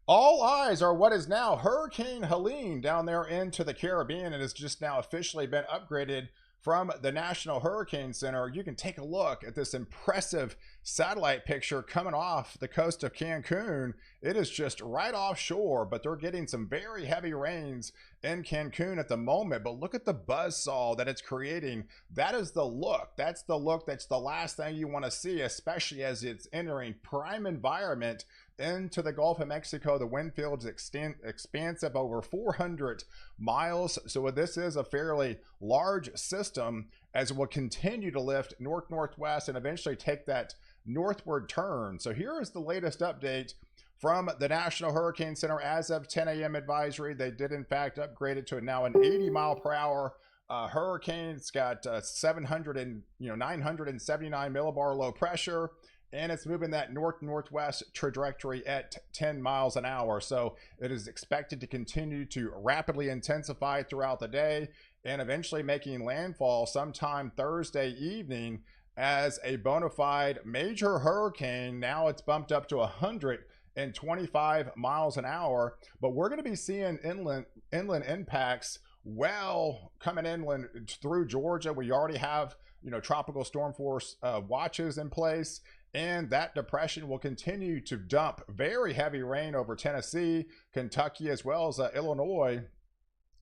All eyes are what is now Hurricane Helene down there into the Caribbean. It has just now officially been upgraded from the National Hurricane Center. You can take a look at this impressive satellite picture coming off the coast of Cancun. It is just right offshore, but they're getting some very heavy rains in Cancun at the moment. But look at the buzzsaw that it's creating. That is the look. That's the look. That's the last thing you want to see, especially as it's entering prime environment into the Gulf of Mexico. The wind field is expansive, over 400 miles. So this is a fairly large system as it will continue to lift north-northwest and eventually take that northward turn. So here is the latest update from the National Hurricane Center as of 10 a.m. advisory. They did in fact upgrade it to now an 80 mile per hour hurricane. It's got 979 millibar low pressure, and it's moving that north-northwest trajectory at 10 miles an hour. So it is expected to continue to rapidly intensify throughout the day and eventually making landfall sometime Thursday evening as a bona fide major hurricane. Now it's bumped up to 125 miles an hour, but we're going to be seeing inland impacts well coming inland through Georgia. We already have tropical storm force watches in place, and that depression will continue to dump very heavy rain over Tennessee, Kentucky, as well as Illinois,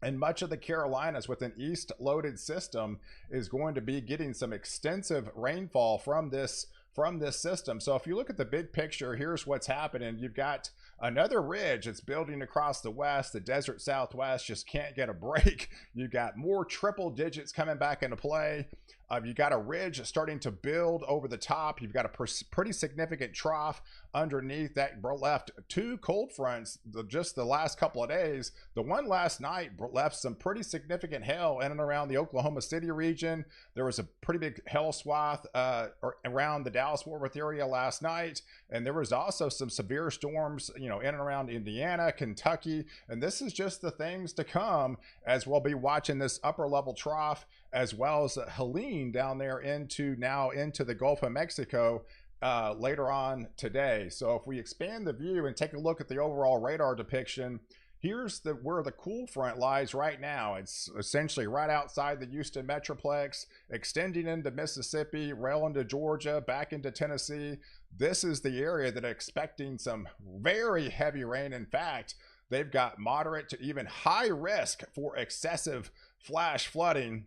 and much of the Carolinas. With an east loaded system is going to be getting some extensive rainfall from this system. So if you look at the big picture, here's what's happening. You've got another ridge that's building across the west. The desert Southwest just can't get a break. You got more triple digits coming back into play. You got a ridge starting to build over the top. You've got a pretty significant trough underneath that left two cold fronts just the last couple of days. The one last night left some pretty significant hail in and around the Oklahoma City region. There was a pretty big hail swath around the Dallas-Fort Worth area last night, and there was also some severe storms in and around Indiana, Kentucky, and this is just the things to come as we'll be watching this upper level trough as well as Helene down there into the Gulf of Mexico later on today. So if we expand the view and take a look at the overall radar depiction, here's where the cool front lies right now. It's essentially right outside the Houston Metroplex, extending into Mississippi, rail into Georgia, back into Tennessee. This is the area that are expecting some very heavy rain. In fact, they've got moderate to even high risk for excessive flash flooding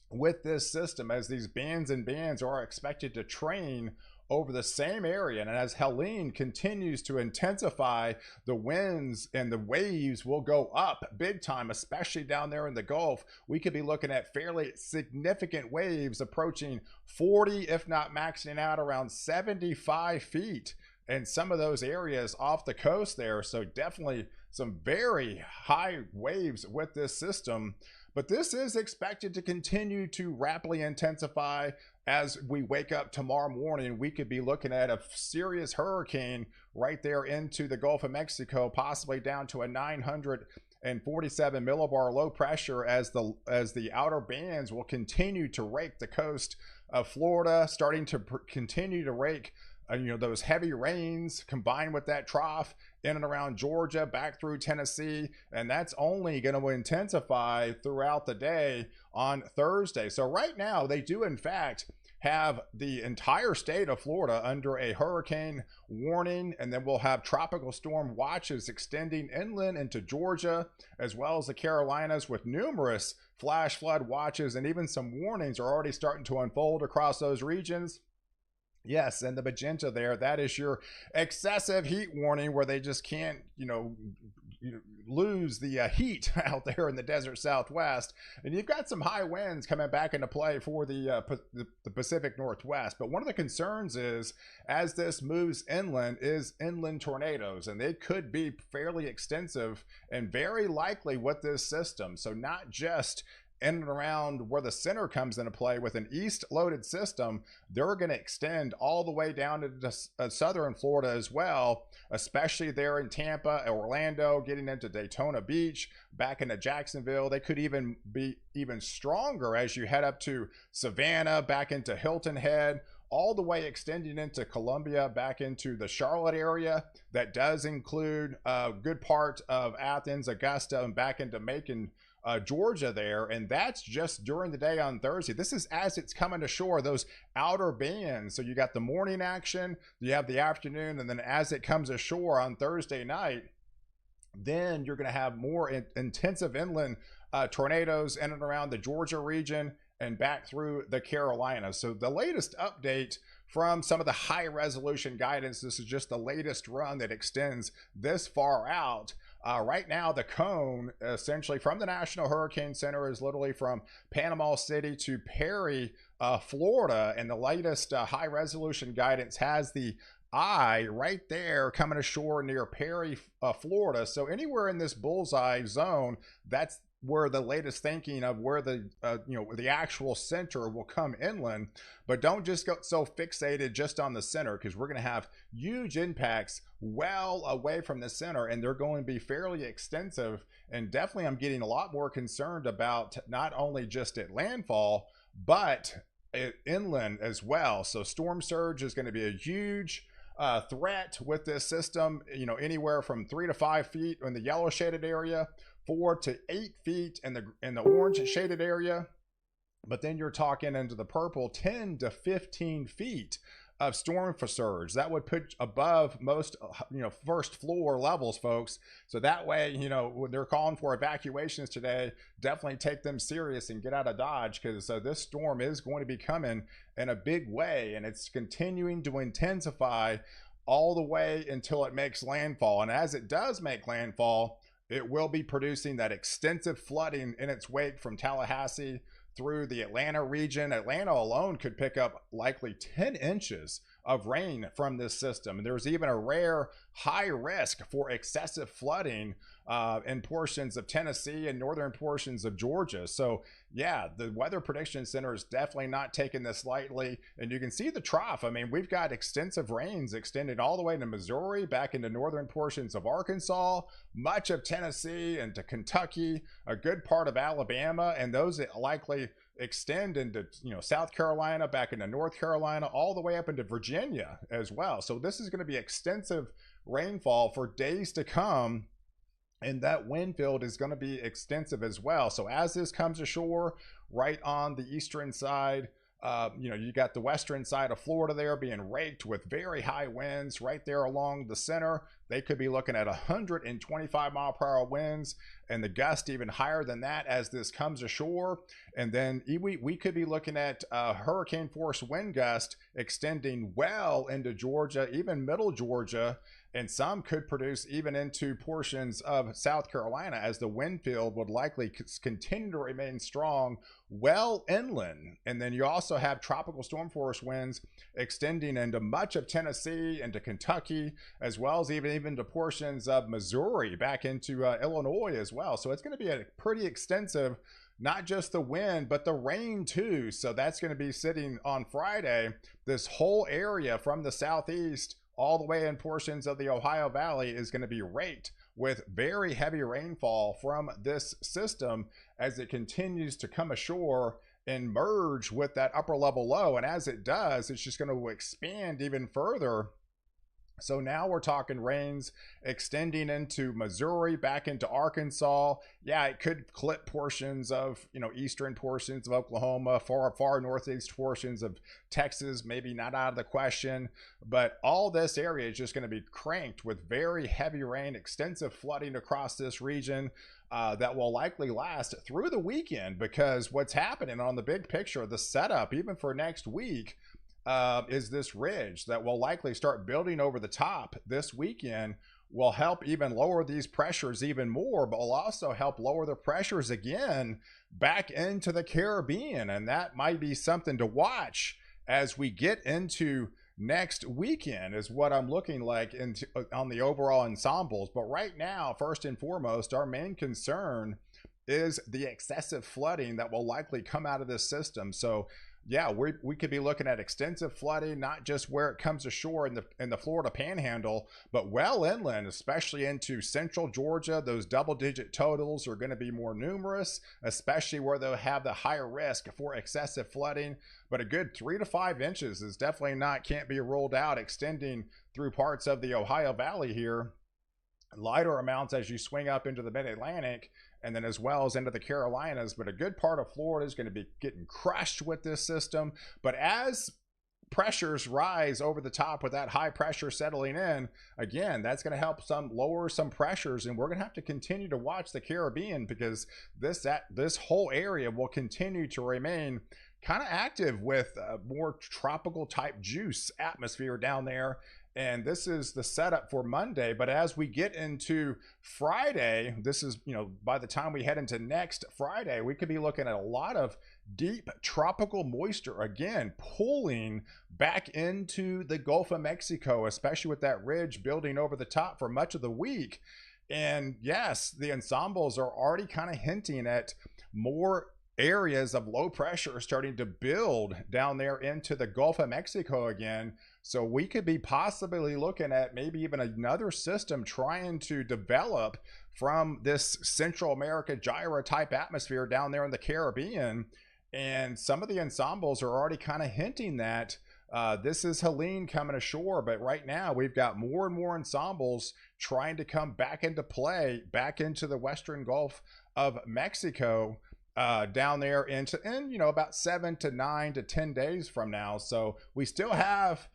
with this system, as these bands and bands are expected to train over the same area. And as Helene continues to intensify, the winds and the waves will go up big time, especially down there in the Gulf. We could be looking at fairly significant waves approaching 40, if not maxing out around 75 feet in some of those areas off the coast there. So definitely some very high waves with this system. But this is expected to continue to rapidly intensify as we wake up tomorrow morning. We could be looking at a serious hurricane right there into the Gulf of Mexico, possibly down to a 947 millibar low pressure as the outer bands will continue to rake the coast of Florida, starting to continue to rake those heavy rains combined with that trough in and around Georgia, back through Tennessee, and that's only going to intensify throughout the day on Thursday. So right now, they do in fact have the entire state of Florida under a hurricane warning, and then we'll have tropical storm watches extending inland into Georgia, as well as the Carolinas, with numerous flash flood watches, and even some warnings are already starting to unfold across those regions. Yes, and the magenta there, that is your excessive heat warning, where they just can't, lose the heat out there in the desert Southwest. And you've got some high winds coming back into play for the Pacific Northwest. But one of the concerns is, as this moves inland, is inland tornadoes, and they could be fairly extensive and very likely with this system. So not just in and around where the center comes into play with an east loaded system, they're going to extend all the way down to southern Florida as well, especially there in Tampa, Orlando, getting into Daytona Beach, back into Jacksonville. They could even be even stronger as you head up to Savannah, back into Hilton Head, all the way extending into Columbia, back into the Charlotte area. That does include a good part of Athens, Augusta, and back into Macon, Georgia there. And that's just during the day on Thursday. This is as it's coming to shore, those outer bands. So you got the morning action, you have the afternoon, and then as it comes ashore on Thursday night, then you're going to have more intensive inland tornadoes in and around the Georgia region and back through the Carolinas. So the latest update from some of the high resolution guidance, this is just the latest run that extends this far out. Right now, the cone essentially from the National Hurricane Center is literally from Panama City to Perry, Florida. And the latest high resolution guidance has the eye right there coming ashore near Perry, Florida. So anywhere in this bullseye zone, that's where the latest thinking of where the the actual center will come inland. But don't just go so fixated just on the center, because we're going to have huge impacts well away from the center, and they're going to be fairly extensive. And definitely I'm getting a lot more concerned about not only just at landfall but inland as well. So storm surge is going to be a huge threat with this system, anywhere from 3 to 5 feet in the yellow shaded area, 4 to 8 feet in the orange shaded area. But then you're talking into the purple, 10 to 15 feet of storm surge. That would put above most, first floor levels, folks. So that way, when they're calling for evacuations today, definitely take them serious and get out of Dodge, because this storm is going to be coming in a big way, and it's continuing to intensify all the way until it makes landfall. And as it does make landfall, it will be producing that extensive flooding in its wake from Tallahassee through the Atlanta region. Atlanta alone could pick up likely 10 inches of rain from this system. And there's even a rare high risk for excessive flooding in portions of Tennessee and northern portions of Georgia. So yeah, the Weather Prediction Center is definitely not taking this lightly. And you can see the trough. I mean, we've got extensive rains extended all the way to Missouri, back into northern portions of Arkansas, much of Tennessee, into Kentucky, a good part of Alabama, and those that likely extend into South Carolina, back into North Carolina, all the way up into Virginia as well. So this is going to be extensive rainfall for days to come, and that wind field is going to be extensive as well. So as this comes ashore right on the eastern side, you got the western side of Florida there being raked with very high winds right there along the center. They could be looking at 125 mile per hour winds, and the gust even higher than that as this comes ashore. And then we could be looking at hurricane force wind gust extending well into Georgia, even middle Georgia, and some could produce even into portions of South Carolina, as the wind field would likely continue to remain strong well inland. And then you also have tropical storm force winds extending into much of Tennessee, into Kentucky, as well as even to portions of Missouri, back into Illinois as well. So it's going to be a pretty extensive, not just the wind, but the rain too. So that's going to be sitting on Friday. This whole area from the southeast all the way in portions of the Ohio Valley is going to be raked with very heavy rainfall from this system as it continues to come ashore and merge with that upper level low. And as it does, it's just going to expand even further. So now we're talking rains extending into Missouri, back into Arkansas. Yeah, it could clip portions of, eastern portions of Oklahoma, far northeast portions of Texas, maybe not out of the question. But all this area is just going to be cranked with very heavy rain, extensive flooding across this region that will likely last through the weekend, because what's happening on the big picture, the setup, even for next week, is this ridge that will likely start building over the top this weekend, will help even lower these pressures even more, but will also help lower the pressures again back into the Caribbean. And that might be something to watch as we get into next weekend, is what I'm looking like on the overall ensembles. But right now, first and foremost, our main concern is the excessive flooding that will likely come out of this system. So yeah, we could be looking at extensive flooding, not just where it comes ashore in the Florida Panhandle, but well inland, especially into central Georgia. Those double-digit totals are going to be more numerous, especially where they'll have the higher risk for excessive flooding. But a good 3 to 5 inches is definitely not, can't be ruled out, extending through parts of the Ohio Valley here. Lighter amounts as you swing up into the mid-Atlantic, and then as well as into the Carolinas. But a good part of Florida is going to be getting crushed with this system. But as pressures rise over the top with that high pressure settling in, again, that's going to help lower some pressures, and we're going to have to continue to watch the Caribbean, because this whole area will continue to remain kind of active with more tropical type juice atmosphere down there. And this is the setup for Monday. But as we get into Friday, this is, by the time we head into next Friday, we could be looking at a lot of deep tropical moisture, again, pulling back into the Gulf of Mexico, especially with that ridge building over the top for much of the week. And yes, the ensembles are already kind of hinting at more areas of low pressure starting to build down there into the Gulf of Mexico again. So we could be possibly looking at maybe even another system trying to develop from this Central America gyra type atmosphere down there in the Caribbean. And some of the ensembles are already kind of hinting that this is Helene coming ashore. But right now we've got more and more ensembles trying to come back into play, back into the Western Gulf of Mexico, down there in about 7 to 9 to 10 days from now. So we still have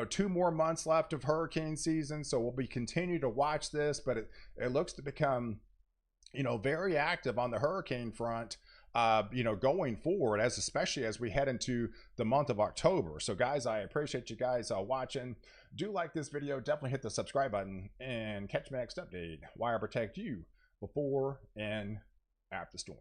2 more months left of hurricane season, so we'll be continue to watch this. But it looks to become very active on the hurricane front going forward, especially as we head into the month of October. So guys, I appreciate you guys watching. Do like this video, definitely hit the subscribe button, and catch my next update, why I protect you before and after the storm.